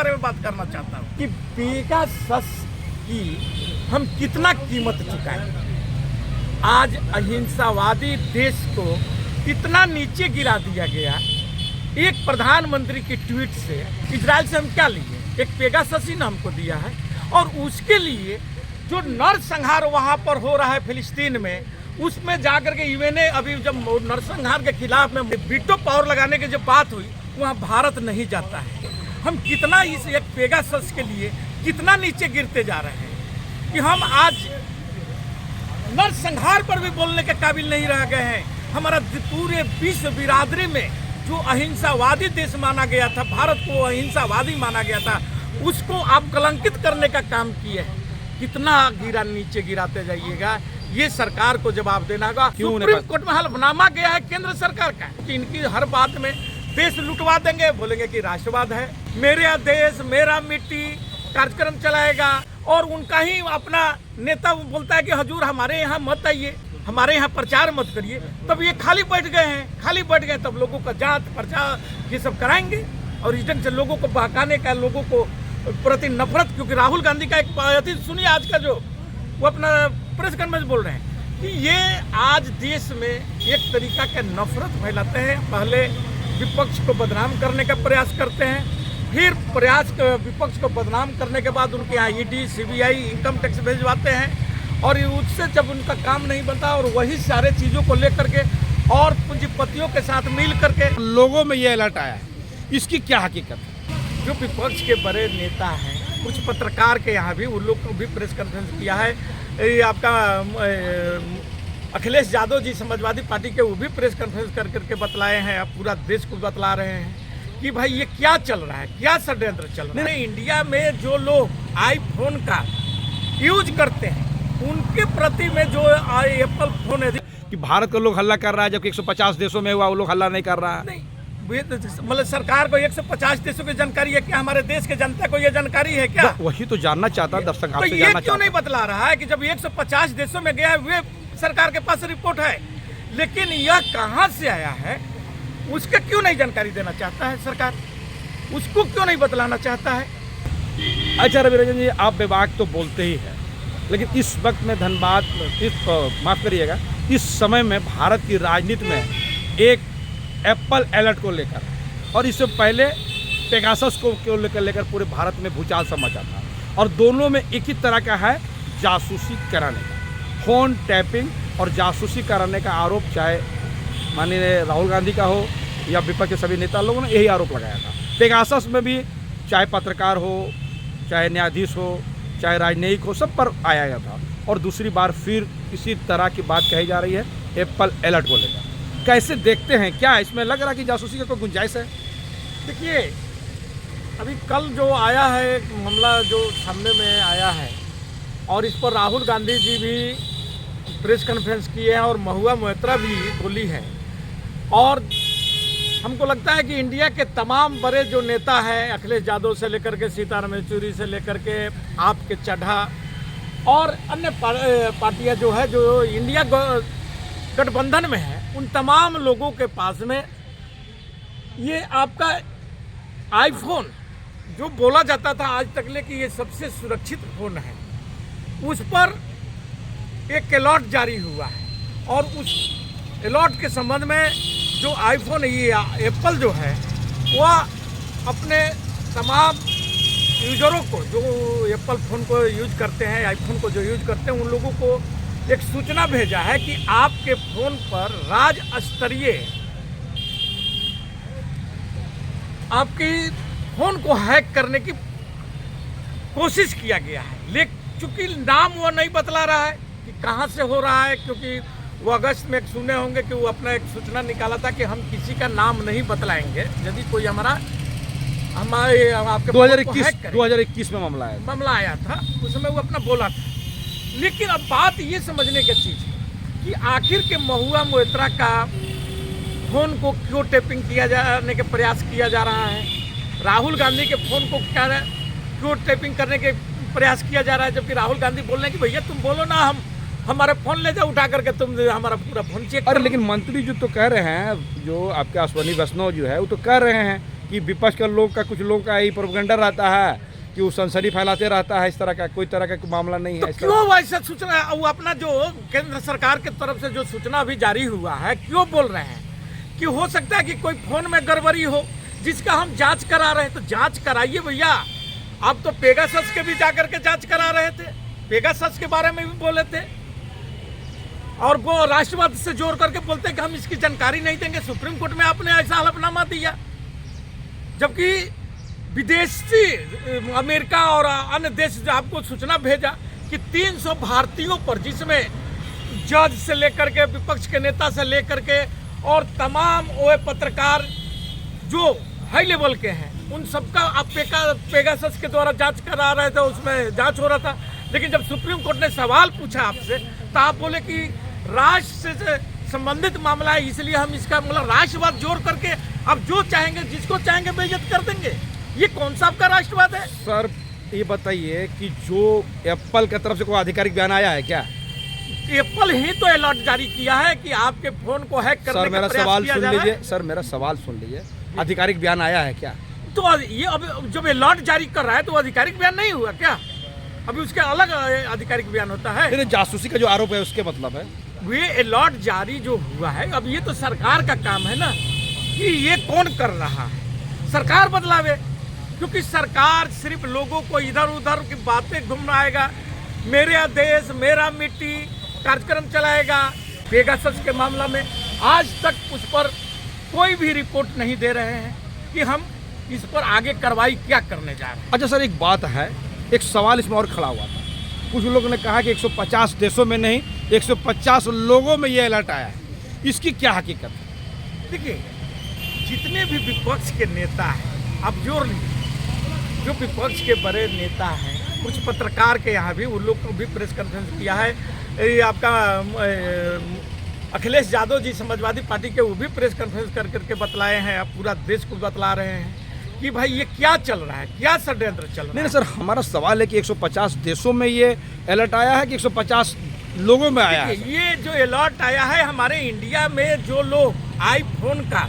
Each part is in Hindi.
बारे में बात करना चाहता हूँ कि पेगासस की हम कितना कीमत चुकाएं। आज अहिंसावादी देश को इतना नीचे गिरा दिया गया। एक प्रधानमंत्री की ट्वीट से इजराइल से हम क्या लिए, एक पेगासस ही ना हमको दिया है। और उसके लिए जो नरसंहार वहाँ पर हो रहा है फिलिस्तीन में, उसमें जाकर के यूएन ने अभी जब नरसंहार के खिलाफ में वीटो पावर लगाने की जब बात हुई, वहाँ भारत नहीं जाता है। हम कितना इस एक पेगासस के लिए कितना नीचे गिरते जा रहे हैं कि हम आज नरसंहार पर भी बोलने के काबिल नहीं रह गए हैं। हमारा पूरे विश्व बिरादरी में जो अहिंसावादी देश माना गया था, भारत को अहिंसावादी माना गया था, उसको आप कलंकित करने का काम किए हैं। कितना नीचे गिराते जाइएगा, ये सरकार को जवाब देना होगा। सुप्रीम कोर्ट में हलफनामा गया है केंद्र सरकार का कि इनकी हर बात में देश लुटवा देंगे, बोलेंगे कि राष्ट्रवाद है, मेरा देश मेरा मिट्टी कार्यक्रम चलाएगा। और उनका ही अपना नेता बोलता है कि हजूर हमारे यहाँ मत आइए, हमारे यहाँ प्रचार मत करिए। तब ये खाली बैठ गए तब लोगों का जांच प्रचार ये सब कराएंगे। और इस ढंग से लोगों को बहकाने का, लोगों को प्रति नफरत, क्योंकि राहुल गांधी का एक अति सुनिए आज का जो वो अपना प्रेस कॉन्फ्रेंस बोल रहे हैं कि ये आज देश में एक तरीका का नफरत फैलाते हैं। पहले विपक्ष को बदनाम करने का प्रयास करते हैं, फिर विपक्ष को बदनाम करने के बाद उनके यहाँ ईडी सीबीआई इनकम टैक्स भेजवाते हैं। और उससे जब उनका काम नहीं बनता और वही सारे चीज़ों को लेकर के और पूंजीपतियों के साथ मिल करके लोगों में ये अलर्ट आया है, इसकी क्या हकीकत है? जो विपक्ष के बड़े नेता हैं, कुछ पत्रकार के यहाँ भी उन लोग को भी प्रेस कॉन्फ्रेंस किया है। ये आपका अखिलेश यादव जी समाजवादी पार्टी के, वो भी प्रेस कॉन्फ्रेंस कर करके बतलाए हैं। अब पूरा देश को बतला रहे हैं कि भाई ये क्या चल रहा है, क्या षड्यंत्र चल रहा है। इंडिया में जो लोग आईफोन का यूज करते हैं उनके प्रति में जो एप्पल फोन है कि भारत के लोग हल्ला कर रहा है, जबकि 150 देशों में हुआ वो लोग हल्ला नहीं कर रहा है। नहीं, मतलब सरकार को 150 देशों की जानकारी है क्या? हमारे देश के जनता को ये जानकारी है क्या? वही तो जानना चाहता दर्शक आपसे, तो ये क्यों नहीं बतला रहा है कि जब 150 देशों में गया वे सरकार के पास रिपोर्ट है, लेकिन यह कहां से आया है उसका क्यों नहीं जानकारी देना चाहता है सरकार? उसको क्यों नहीं बतलाना चाहता है? अच्छा रवि रंजन जी, आप विभाग तो बोलते ही हैं, लेकिन इस वक्त में धनबाद, माफ करिएगा, इस समय में भारत की राजनीति में एक एप्पल अलर्ट को लेकर और इससे पहले पेगासस को लेकर पूरे भारत में भूचाल सा मचा था। और दोनों में एक ही तरह का है, जासूसी कराने का, फोन टैपिंग और जासूसी कराने का आरोप, चाहे माननीय राहुल गांधी का हो या विपक्ष के सभी नेता लोगों ने यही आरोप लगाया था। पेगासस में भी चाहे पत्रकार हो, चाहे न्यायाधीश हो, चाहे राजनयिक हो, सब पर आया गया था। और दूसरी बार फिर इसी तरह की बात कही जा रही है एप्पल अलर्ट को लेकर। कैसे देखते हैं, क्या इसमें लग रहा कि जासूसी का कोई गुंजाइश है? देखिए, अभी कल जो आया है मामला जो सामने में आया है, और इस पर राहुल गांधी जी भी प्रेस कॉन्फ्रेंस किए हैं और महुआ मोइत्रा भी बोली है। और हमको लगता है कि इंडिया के तमाम बड़े जो नेता हैं, अखिलेश यादव से लेकर के सीताराम येचुरी से लेकर के आपके चड्ढा और अन्य पार्टियां जो है जो इंडिया गठबंधन में है, उन तमाम लोगों के पास में ये आपका आईफोन जो बोला जाता था आज तक ले कि ये सबसे सुरक्षित फोन है, उस पर एक अलर्ट जारी हुआ है। और उस अलर्ट के संबंध में जो आईफोन ये एप्पल जो है वह अपने तमाम यूजरों को, जो एप्पल फ़ोन को यूज करते हैं, आईफोन को जो यूज करते हैं, उन लोगों को एक सूचना भेजा है कि आपके फ़ोन पर राज्य स्तरीय आपकी फ़ोन को हैक करने की कोशिश किया गया है। लेकिन चूंकि नाम वो नहीं बतला रहा है कि कहाँ से हो रहा है, क्योंकि वो अगस्त में सुने होंगे कि वो अपना एक सूचना निकाला था कि हम किसी का नाम नहीं बतलाएंगे यदि कोई हमारे आपके 2021 में मामला आया था, उस समय वो अपना बोला था। लेकिन अब बात ये समझने की चीज़ है कि आखिर के महुआ मोइत्रा का फ़ोन को क्यों टैपिंग किया जाने के प्रयास किया जा रहा है, राहुल गांधी के फ़ोन को क्यों टैपिंग करने के प्रयास किया जा रहा है, जबकि राहुल गांधी बोल रहे हैं कि भैया तुम बोलो ना, हम हमारा फ़ोन ले जाओ उठा करके, तुम हमारा पूरा फ़ोन चेक। अरे लेकिन मंत्री जो तो कह रहे हैं, जो आपके अश्विनी वैष्णव जो है वो तो कह रहे हैं कि विपक्ष के लोग का, कुछ लोग का यही प्रोपेगेंडा रहता है कि वो सनसनी फैलाते रहता है, इस तरह का कोई तरह का कोई मामला नहीं है। तो क्यों वैसा सूचना, वो अपना जो केंद्र सरकार की तरफ से जो सूचना अभी जारी हुआ है, क्यों बोल रहे हैं कि हो सकता है कि कोई फोन में गड़बड़ी हो जिसका हम जांच करा रहे हैं? तो जांच कराइए भैया। आप तो पेगासस के भी जाकर के जांच करा रहे थे, पेगासस के बारे में भी बोले थे, और वो राष्ट्रवाद से जोड़ करके बोलते हैं कि हम इसकी जानकारी नहीं देंगे। सुप्रीम कोर्ट में आपने ऐसा हलफनामा दिया, जबकि विदेशी अमेरिका और अन्य देश आपको सूचना भेजा कि 300 भारतीयों पर, जिसमें जज से लेकर के विपक्ष के नेता से लेकर के और तमाम वो पत्रकार जो हाई लेवल के हैं, उन सबका आप पेगासस के द्वारा जांच करा रहे थे, उसमें जांच हो रहा था। लेकिन जब सुप्रीम कोर्ट ने सवाल पूछा आपसे, तो आप बोले कि राष्ट्र से संबंधित मामला है, इसलिए हम इसका मतलब राष्ट्रवाद जोड़ करके अब जो चाहेंगे, जिसको चाहेंगे बेइज्जत कर देंगे। ये कौन सा आपका राष्ट्रवाद है? सर ये बताइए कि जो एप्पल की तरफ से कोई आधिकारिक बयान आया है क्या? एप्पल ही तो अलर्ट जारी किया है कि आपके फोन को हैक करने का प्रयास किया जा रहा है। सर मेरा सवाल सुन लीजिए, आधिकारिक बयान आया है क्या? तो ये अब जब अलर्ट जारी कर रहा है तो आधिकारिक बयान नहीं हुआ क्या? अभी उसके अलग आधिकारिक बयान होता है। जासूसी का जो आरोप है उसके मतलब है वे अलर्ट जारी जो हुआ है, अब ये तो सरकार का काम है ना कि ये कौन कर रहा है, सरकार बदलावे। क्योंकि सरकार सिर्फ लोगों को इधर उधर की बातें घुमाएगा, मेरा देश मेरा मिट्टी कार्यक्रम चलाएगा। पेगासस के मामला में आज तक उस पर कोई भी रिपोर्ट नहीं दे रहे हैं कि हम इस पर आगे कार्रवाई क्या करने जा रहे हैं। अच्छा सर, एक बात है, एक सवाल इसमें और खड़ा हुआ था। कुछ लोगों ने कहा कि 150 देशों में नहीं, 150 लोगों में ये अलर्ट आया है, इसकी क्या हकीकत है? देखिए, जितने भी विपक्ष के नेता हैं, आप जोड़ लीजिए, जो विपक्ष के बड़े नेता हैं, कुछ पत्रकार के यहाँ भी उन लोग को भी प्रेस कॉन्फ्रेंस किया है। ये आपका अखिलेश यादव जी समाजवादी पार्टी के, वो भी प्रेस कॉन्फ्रेंस कर करके बतलाए हैं, अब पूरा देश को बतला रहे हैं कि भाई ये क्या चल रहा है, क्या षड्यंत्र चल रहा है। नहीं सर, हमारा सवाल है कि 150 देशों में ये अलर्ट आया है कि 150 लोगों में आया है? ये जो अलर्ट आया है, हमारे इंडिया में जो लोग आईफोन का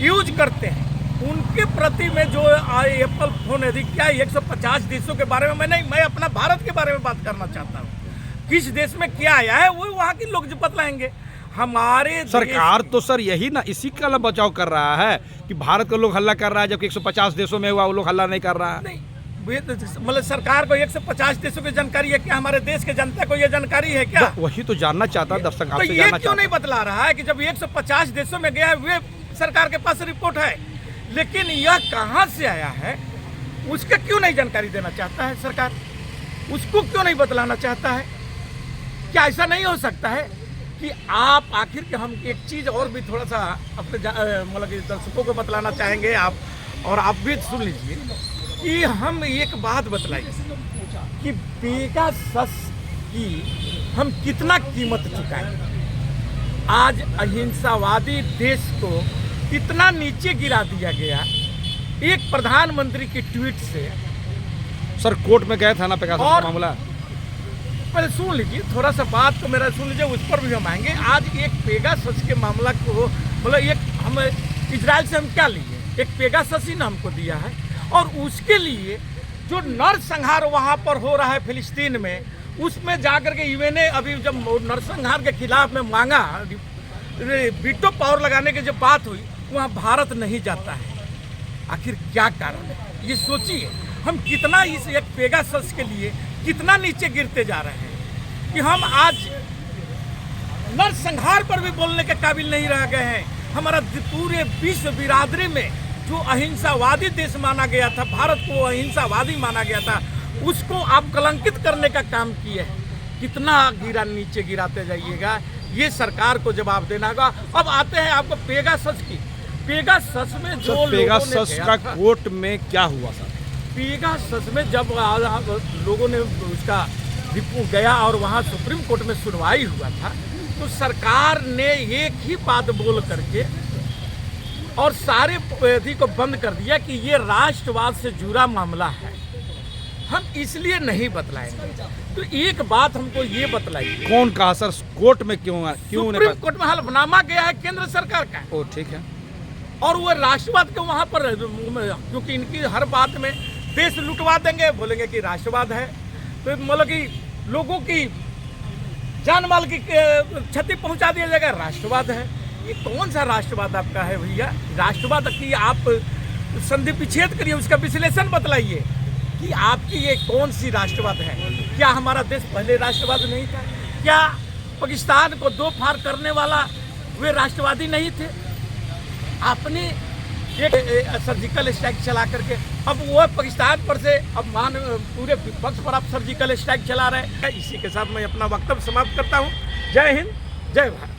यूज करते हैं उनके प्रति में जो एप्पल फोन यदि क्या 150 देशों के बारे में मैं अपना भारत के बारे में बात करना चाहता हूँ। किस देश में क्या आया है वो वहाँ के लोग जो बतलाएंगे। हमारे सरकार तो सर यही ना, इसी का बचाव कर रहा है कि भारत के लोग हल्ला कर रहा है, जबकि 150 देशों में हुआ वो लोग हल्ला नहीं कर रहा है। नहीं, मतलब सरकार को 150 देशों की जानकारी है क्या? हमारे देश के जनता को ये जानकारी है क्या? वही तो जानना चाहता दर्शक आपसे, तो ये क्यों नहीं बतला रहा है कि जब 150 देशों में गया है, वे सरकार के पास रिपोर्ट है, लेकिन यह कहां से आया है उसका क्यों नहीं जानकारी देना चाहता है सरकार? उसको क्यों नहीं बतलाना चाहता है? क्या ऐसा नहीं हो सकता है कि आप आखिर के, हम एक चीज और भी थोड़ा सा अपने मतलब दर्शकों को बतलाना चाहेंगे, आप और आप भी सुन लीजिए कि हम एक बात बताइए कि पेगासस की हम कितना कीमत चुकाएं। आज अहिंसावादी देश को कितना नीचे गिरा दिया गया एक प्रधानमंत्री की ट्वीट से। सर कोर्ट में गए था ना पेगासस का मामला? पहले सुन लीजिए, थोड़ा सा बात तो मेरा सुन लीजिए, उस पर भी हम आएंगे। आज एक पेगासस के मामला को, मतलब एक हम इजराइल से हम क्या लिए, एक पेगासस ही ना हमको दिया है, और उसके लिए जो नरसंहार वहाँ पर हो रहा है फिलिस्तीन में, उसमें जाकर के यूएनए अभी जब नरसंहार के खिलाफ में मांगा, वीटो पावर लगाने की जब बात हुई, वहाँ भारत नहीं जाता है। आखिर क्या कारण है ये सोचिए। हम कितना इस एक पेगासस के लिए कितना नीचे गिरते जा रहे हैं कि हम आज नरसंहार पर भी बोलने के काबिल नहीं रह गए हैं। हमारा पूरे विश्व बिरादरी में जो अहिंसावादी देश माना गया था, भारत को अहिंसावादी माना गया था, उसको आप कलंकित करने का काम किए हैं। कितना नीचे गिराते जाइएगा, ये सरकार को जवाब देना होगा। अब आते हैं आपको पेगासस की। पेगासस में जो पेगासस का कोर्ट में क्या हुआ सर? पेगासस में जब लोगों ने उसका रिपोर्ट गया और वहाँ सुप्रीम कोर्ट में सुनवाई हुआ था, तो सरकार ने एक ही बात बोल करके और सारे अवधि को बंद कर दिया कि ये राष्ट्रवाद से जुड़ा मामला है, हम इसलिए नहीं बतलाएंगे। तो एक बात हमको ये बताइए, कौन कहा सर? कोर्ट में क्यों सुप्रीम कोर्ट में हलफनामा गया है केंद्र सरकार का। ओ ठीक है। और वो राष्ट्रवाद के वहाँ पर, क्योंकि इनकी हर बात में देश लुटवा देंगे, बोलेंगे कि राष्ट्रवाद है, तो मतलब कि लोगों की जान माल की क्षति पहुंचा दिया जाएगा, राष्ट्रवाद है। ये कौन सा राष्ट्रवाद आपका है भैया? राष्ट्रवाद की आप संधि विच्छेद करिए, उसका विश्लेषण बतलाइए कि आपकी ये कौन सी राष्ट्रवाद है। क्या हमारा देश पहले राष्ट्रवाद नहीं था? क्या पाकिस्तान को दो फाड़ करने वाला वे राष्ट्रवादी नहीं थे? आपने एक सर्जिकल स्ट्राइक चला करके अब वो पाकिस्तान पर से अब पूरे विपक्ष पर आप सर्जिकल स्ट्राइक चला रहे हैं। इसी के साथ मैं अपना वक्तव्य समाप्त करता हूँ। जय हिंद, जय भारत।